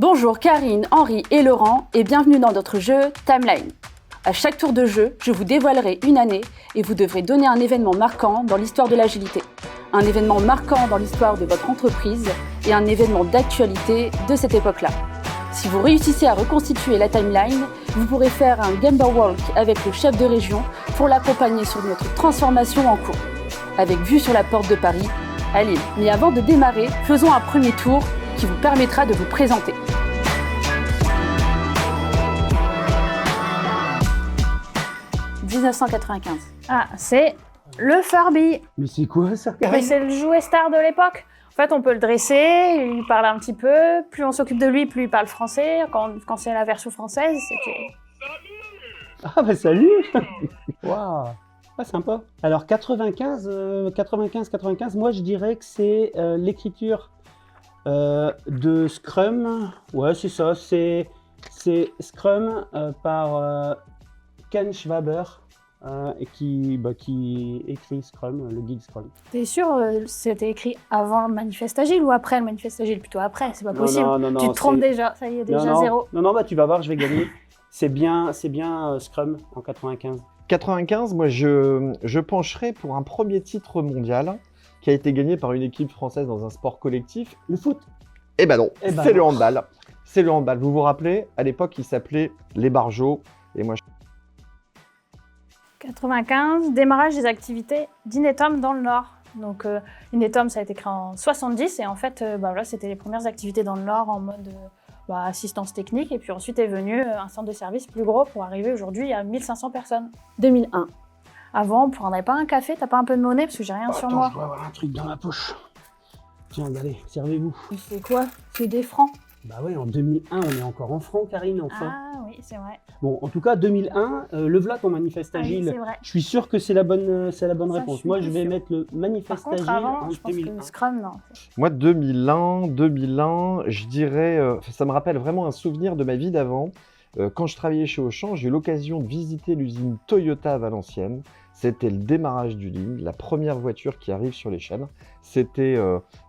Bonjour Karine, Henri et Laurent et bienvenue dans notre jeu Timeline. À chaque tour de jeu, je vous dévoilerai une année et vous devrez donner un événement marquant dans l'histoire de l'agilité, un événement marquant dans l'histoire de votre entreprise et un événement d'actualité de cette époque-là. Si vous réussissez à reconstituer la timeline, vous pourrez faire un Gember Walk avec le chef de région pour l'accompagner sur notre transformation en cours, avec vue sur la porte de Paris à Lille. Mais avant de démarrer, faisons un premier tour qui vous permettra de vous présenter. « 1995. Ah, c'est le Furby. Mais c'est quoi ça, Mais Karine? c'est le jouet star de l'époque. En fait, on peut le dresser, il lui parle un petit peu. Plus on s'occupe de lui, plus il parle français. Quand c'est la version française, c'était... Ah bah salut. Waouh. Ah, sympa. Alors 95, moi je dirais que c'est l'écriture de Scrum. Ouais, c'est ça. C'est Scrum par Ken Schwaber qui écrit Scrum, le guide Scrum. T'es sûr c'était écrit avant le Manifeste Agile ou après le Manifeste Agile? Plutôt après, c'est pas possible. Non, Tu te trompes déjà, ça y est, déjà zéro. Non, bah tu vas voir, je vais gagner. C'est bien Scrum en 95. 95, moi je pencherais pour un premier titre mondial qui a été gagné par une équipe française dans un sport collectif. Le foot. Eh ben non, Eh ben c'est non. le handball. C'est le handball. Vous vous rappelez, à l'époque, il s'appelait les Barjots. Et moi, 95, démarrage des activités d'Inetom dans le Nord. Donc Inetom, ça a été créé en 70 et en fait, voilà, c'était les premières activités dans le Nord en mode assistance technique. Et puis ensuite est venu un centre de service plus gros pour arriver aujourd'hui à 1500 personnes. 2001. Avant, on prendrait pas un café? T'as pas un peu de monnaie? Parce que j'ai rien sur moi. Je dois avoir un truc dans ma poche. Tiens, allez, servez-vous. C'est quoi? C'est des francs? Bah ouais, en 2001, on est encore en francs, Karine, enfin. Ah oui, c'est vrai. Bon, en tout cas, 2001, le voilà ton manifeste Ah oui, agile. c'est vrai. Je suis sûr que c'est la bonne Ça, réponse. je suis Moi, pas je vais sûre. mettre le Par manifeste contre, agile avant, en je pense 2001. que Scrum, non. moi 2001, je dirais, ça me rappelle vraiment un souvenir de ma vie d'avant. Quand je travaillais chez Auchan, j'ai eu l'occasion de visiter l'usine Toyota à Valenciennes. C'était le démarrage du ligne, la première voiture qui arrive sur les chaînes. C'était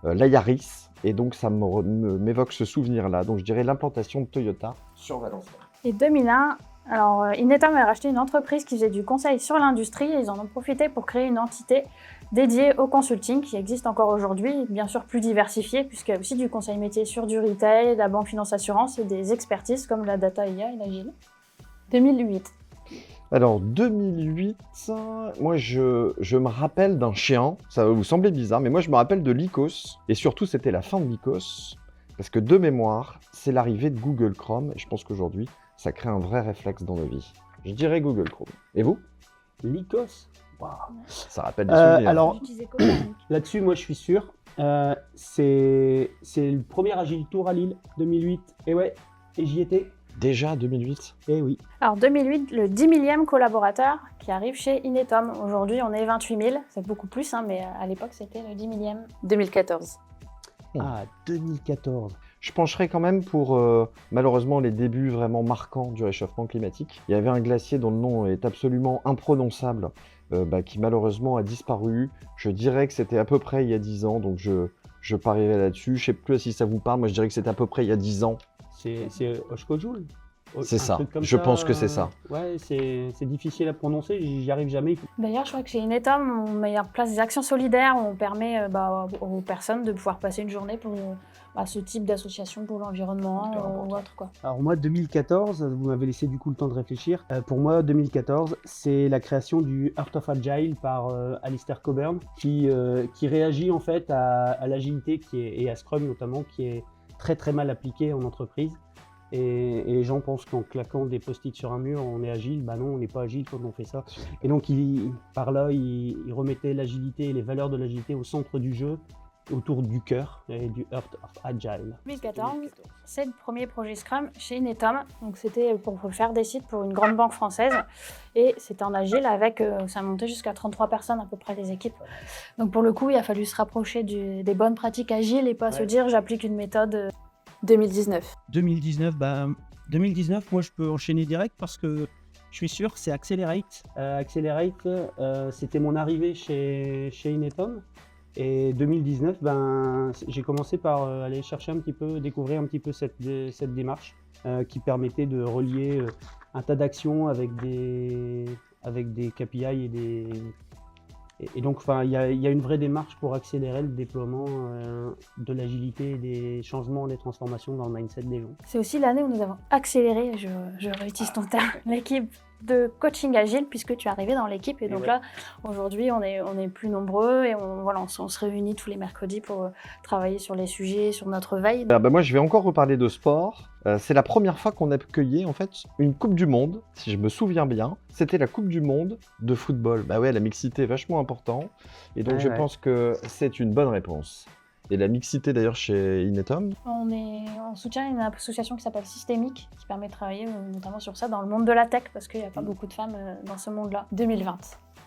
la Yaris. Et donc, ça m'évoque ce souvenir-là. Donc, je dirais l'implantation de Toyota sur Valenciennes. Et 2001, alors Inetom a racheté une entreprise qui faisait du conseil sur l'industrie et ils en ont profité pour créer une entité dédiée au consulting qui existe encore aujourd'hui, bien sûr plus diversifiée puisqu'il y a aussi du conseil métier sur du retail, la banque finance assurance et des expertises comme la data IA et l'agile. 2008. Alors, 2008, moi, je me rappelle d'un chien. Ça va vous sembler bizarre, mais moi, je me rappelle de Lycos. Et surtout, c'était la fin de Lycos. Parce que de mémoire, c'est l'arrivée de Google Chrome. Et je pense qu'aujourd'hui, ça crée un vrai réflexe dans nos vies. Je dirais Google Chrome. Et vous? Lycos. Waouh. Ça rappelle des souvenirs. Alors, J'utilisais Copernic. là-dessus, moi, je suis sûr. C'est le premier Agile Tour à Lille, 2008. Et ouais, et j'y étais. Déjà, 2008? Eh oui. Alors 2008, le 10 millième collaborateur qui arrive chez Inetom. Aujourd'hui, on est 28 000, c'est beaucoup plus, hein, mais à l'époque, c'était le 10 millième. 2014. Ah, 2014. Je pencherais quand même pour, malheureusement, les débuts vraiment marquants du réchauffement climatique. Il y avait un glacier dont le nom est absolument imprononçable, qui malheureusement a disparu. Je dirais que c'était à peu près il y a 10 ans, donc je parierais là-dessus. Je ne sais plus si ça vous parle, moi je dirais que c'était à peu près il y a 10 ans. C'est Oshkoshul. C'est Un ça. truc comme Je ça, pense que c'est ça. Ouais, c'est difficile à prononcer, j'y arrive jamais. D'ailleurs, je crois que chez Inetom, on met en place des actions solidaires où on permet aux personnes de pouvoir passer une journée pour ce type d'association pour l'environnement ou autre, quoi. Alors moi, 2014, vous m'avez laissé du coup le temps de réfléchir. Pour moi, 2014, c'est la création du Art of Agile par Alistair Coburn, qui réagit en fait à l'agilité et à Scrum notamment, qui est très très mal appliquée en entreprise. Et les gens pensent qu'en claquant des post-it sur un mur, on est agile. Bah non, on n'est pas agile quand on fait ça. Et donc, par là, il remettait l'agilité et les valeurs de l'agilité au centre du jeu, autour du cœur et du Art of Agile. 2014, c'est le premier projet Scrum chez Inetom. Donc c'était pour faire des sites pour une grande banque française. Et c'était en agile avec, ça montait jusqu'à 33 personnes à peu près les équipes. Donc pour le coup, il a fallu se rapprocher des bonnes pratiques agiles et pas se dire j'applique une méthode. 2019. 2019, moi je peux enchaîner direct parce que je suis sûr, c'est Accelerate. Accelerate, c'était mon arrivée chez Inetom. Et 2019, j'ai commencé par aller chercher un petit peu, découvrir un petit peu cette démarche qui permettait de relier un tas d'actions avec des KPI et donc il y a une vraie démarche pour accélérer le déploiement de l'agilité et des changements, des transformations dans le mindset des gens. C'est aussi l'année où nous avons accéléré, je réutilise ton terme, l'équipe de coaching agile puisque tu es arrivé dans l'équipe et donc là aujourd'hui on est plus nombreux et on se réunit tous les mercredis pour travailler sur les sujets, sur notre veille. Moi je vais encore reparler de sport. C'est la première fois qu'on accueillait en fait une Coupe du Monde, si je me souviens bien. C'était la Coupe du Monde de football. Bah ouais, la mixité est vachement importante et donc je pense que c'est une bonne réponse. Et la mixité d'ailleurs chez Inetum. On soutient une association qui s'appelle Systémique, qui permet de travailler notamment sur ça dans le monde de la tech, parce qu'il n'y a pas beaucoup de femmes dans ce monde-là. 2020,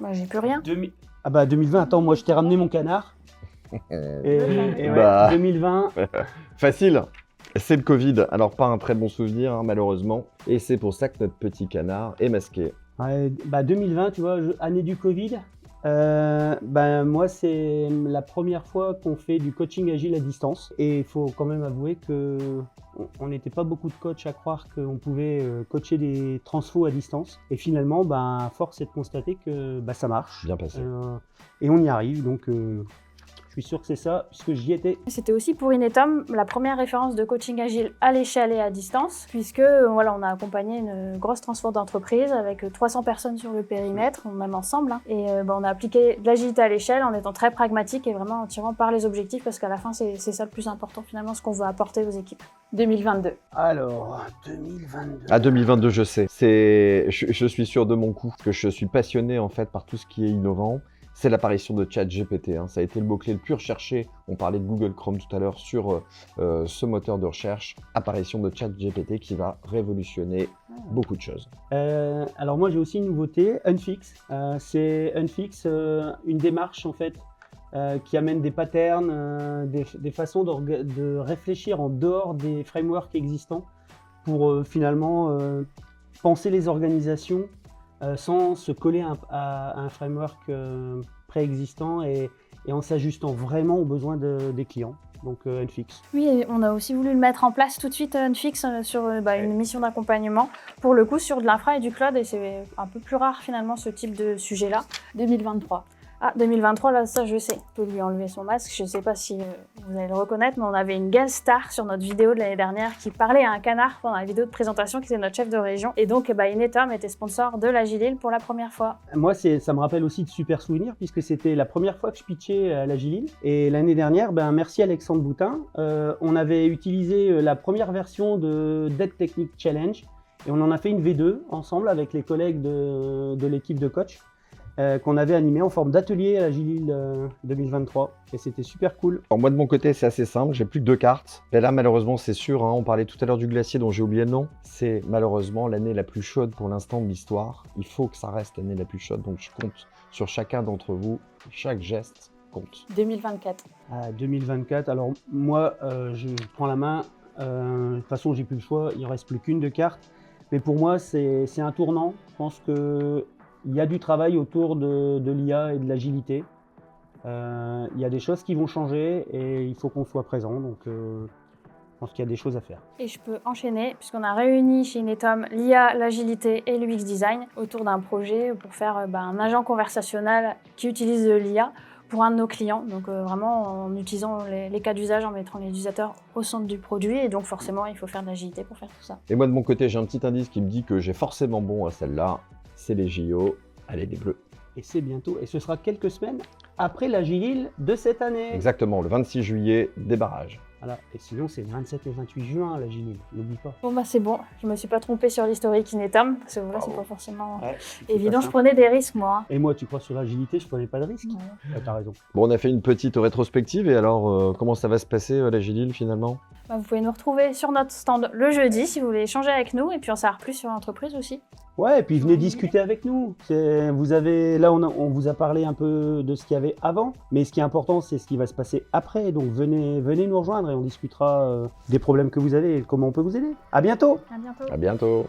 moi j'ai plus rien. 2020, attends, moi je t'ai ramené mon canard. Et 2020. Facile. C'est le Covid, alors pas un très bon souvenir malheureusement. Et c'est pour ça que notre petit canard est masqué. 2020, tu vois, année du Covid. Moi, c'est la première fois qu'on fait du coaching agile à distance. Et il faut quand même avouer qu'on n'était pas beaucoup de coachs à croire qu'on pouvait coacher des transfos à distance. Et finalement, force est de constater que ça marche. Bien passé. Et on y arrive, donc je suis sûr que c'est ça, puisque j'y étais. C'était aussi pour Inetum la première référence de coaching agile à l'échelle et à distance, puisque on a accompagné une grosse transfo d'entreprise avec 300 personnes sur le périmètre, même ensemble. Et on a appliqué de l'agilité à l'échelle en étant très pragmatique et vraiment en tirant par les objectifs, parce qu'à la fin, c'est ça le plus important finalement, ce qu'on veut apporter aux équipes. 2022. Alors, 2022. À 2022, je sais. Je suis sûr de mon coup, parce que je suis passionné en fait par tout ce qui est innovant. C'est l'apparition de ChatGPT. Ça a été le mot-clé le plus recherché. On parlait de Google Chrome tout à l'heure sur ce moteur de recherche. Apparition de ChatGPT qui va révolutionner beaucoup de choses. Alors moi, j'ai aussi une nouveauté, Unfix. C'est Unfix, une démarche en fait qui amène des patterns, des façons de réfléchir en dehors des frameworks existants pour finalement penser les organisations sans se coller à un framework préexistant et en s'ajustant vraiment aux besoins des clients. Donc Unfix. Oui, et on a aussi voulu le mettre en place tout de suite, Unfix, sur une mission d'accompagnement, pour le coup sur de l'infra et du cloud, et c'est un peu plus rare finalement ce type de sujet-là. 2023. 2023, là, ça je sais. Je peux lui enlever son masque, je ne sais pas si vous allez le reconnaître, mais on avait une guest star sur notre vidéo de l'année dernière qui parlait à un canard pendant la vidéo de présentation, qui était notre chef de région. Et donc, Inetum était sponsor de l'Agilil pour la première fois. Moi, ça me rappelle aussi de super souvenirs, puisque c'était la première fois que je pitchais à l'Agilil. Et l'année dernière, merci Alexandre Boutin, on avait utilisé la première version de Dead Technique Challenge, et on en a fait une V2 ensemble avec les collègues de l'équipe de coach. Qu'on avait animé en forme d'atelier à l'Agilil 2023 et c'était super cool. Alors moi de mon côté c'est assez simple, j'ai plus que 2 cartes. Et là malheureusement c'est sûr, on parlait tout à l'heure du glacier dont j'ai oublié le nom. C'est malheureusement l'année la plus chaude pour l'instant de l'histoire. Il faut que ça reste l'année la plus chaude, donc je compte sur chacun d'entre vous. Chaque geste compte. 2024. 2024, alors moi je prends la main. De toute façon j'ai plus le choix, il ne reste plus qu'une de cartes. Mais pour moi c'est un tournant. Je pense que il y a du travail autour de l'IA et de l'agilité. Il y a des choses qui vont changer et il faut qu'on soit présent. Donc, je pense qu'il y a des choses à faire. Et je peux enchaîner, puisqu'on a réuni chez Inetum l'IA, l'agilité et l'UX design autour d'un projet pour faire un agent conversationnel qui utilise l'IA pour un de nos clients. Donc, vraiment en utilisant les cas d'usage, en mettant les utilisateurs au centre du produit. Et donc, forcément, il faut faire de l'agilité pour faire tout ça. Et moi, de mon côté, j'ai un petit indice qui me dit que j'ai forcément bon à celle-là. C'est les JO, allez les Bleus. Et c'est bientôt, et ce sera quelques semaines après l'Agilil de cette année. Exactement, le 26 juillet, débarrage. Voilà, et sinon c'est le 27 et 28 juin l'Agilil, n'oublie pas. Bon c'est bon, je me suis pas trompée sur l'historique Inetum, parce que là c'est pas forcément évident, je simple. prenais des risques moi. Et moi tu crois sur l'agilité, je prenais pas de risques. T'as raison. Bon, on a fait une petite rétrospective, et alors comment ça va se passer l'Agilil finalement? Vous pouvez nous retrouver sur notre stand le jeudi si vous voulez échanger avec nous et puis en savoir plus sur l'entreprise aussi. Ouais, et puis venez discuter avec nous. Là, on vous a parlé un peu de ce qu'il y avait avant, mais ce qui est important, c'est ce qui va se passer après. Donc venez nous rejoindre et on discutera des problèmes que vous avez et comment on peut vous aider. À bientôt. À bientôt. À bientôt.